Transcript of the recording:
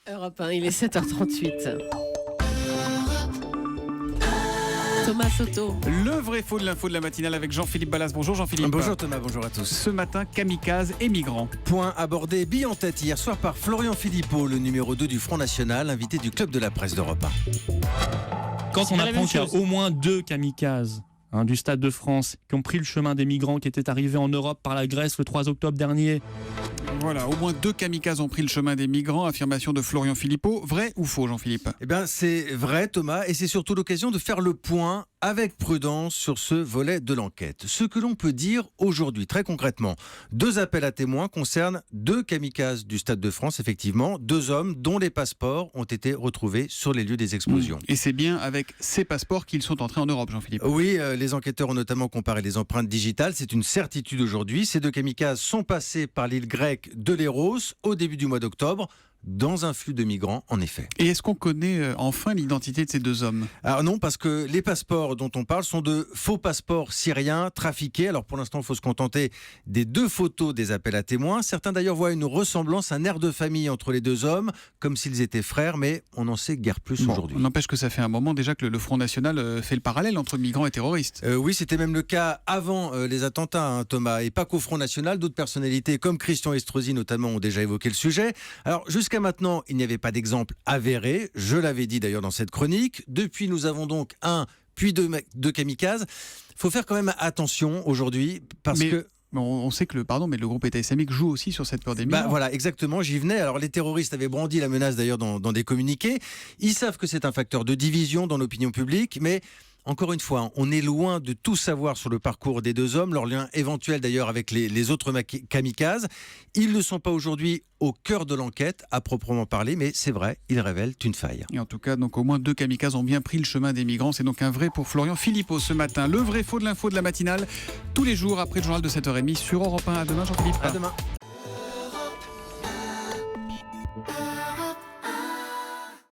Europe 1, il est 7h38. Thomas Soto. Le vrai faux de l'info de la matinale avec Jean-Philippe Ballas. Bonjour Jean-Philippe. Bonjour Thomas, bonjour à tous. Ce matin, kamikaze et migrants. Point abordé, bille en tête hier soir par Florian Philippot, le numéro 2 du Front National, invité du Club de la Presse d'Europe 1. Quand on la apprend même qu'il y a chose. au moins 2 kamikazes du Stade de France qui ont pris le chemin des migrants qui étaient arrivés en Europe par la Grèce le 3 octobre dernier. Voilà, au moins 2 kamikazes ont pris le chemin des migrants. Affirmation de Florian Philippot. Vrai ou faux, Jean-Philippe? Eh bien, c'est vrai Thomas, et c'est surtout l'occasion de faire le point avec prudence sur ce volet de l'enquête. Ce que l'on peut dire aujourd'hui, très concrètement, 2 appels à témoins concernent 2 kamikazes du Stade de France, effectivement, 2 hommes dont les passeports ont été retrouvés sur les lieux des explosions. Et c'est bien avec ces passeports qu'ils sont entrés en Europe, Jean-Philippe. Oui, les enquêteurs ont notamment comparé les empreintes digitales. C'est une certitude aujourd'hui. Ces 2 kamikazes sont passés par l'île grecque de Léros au début du mois d'octobre, dans un flux de migrants, en effet. Et est-ce qu'on connaît enfin l'identité de ces 2 hommes? Alors non, parce que les passeports dont on parle sont de faux passeports syriens trafiqués. Alors pour l'instant, il faut se contenter des 2 photos des appels à témoins. Certains d'ailleurs voient une ressemblance, un air de famille entre les 2 hommes, comme s'ils étaient frères, mais on n'en sait guère plus aujourd'hui. N'empêche que ça fait un moment déjà que le Front National fait le parallèle entre migrants et terroristes. Oui, c'était même le cas avant les attentats, Thomas, et pas qu'au Front National. D'autres personnalités comme Christian Estrosi notamment ont déjà évoqué le sujet. Alors jusqu'à maintenant, il n'y avait pas d'exemple avéré. Je l'avais dit d'ailleurs dans cette chronique. Depuis, nous avons donc 1 puis 2 kamikazes. Il faut faire quand même attention aujourd'hui parce que... On sait que le groupe État islamique joue aussi sur cette peur des migrants. Voilà, exactement, j'y venais. Alors les terroristes avaient brandi la menace d'ailleurs dans des communiqués. Ils savent que c'est un facteur de division dans l'opinion publique, mais encore une fois, on est loin de tout savoir sur le parcours des 2 hommes, leur lien éventuel d'ailleurs avec les autres kamikazes. Ils ne sont pas aujourd'hui au cœur de l'enquête à proprement parler, mais c'est vrai, ils révèlent une faille. Et en tout cas, donc au moins 2 kamikazes ont bien pris le chemin des migrants. C'est donc un vrai pour Florian Philippot ce matin. Le vrai faux de l'info de la matinale, tous les jours après le journal de 7h30 sur Europe 1. À demain, Jean-Philippe. À demain.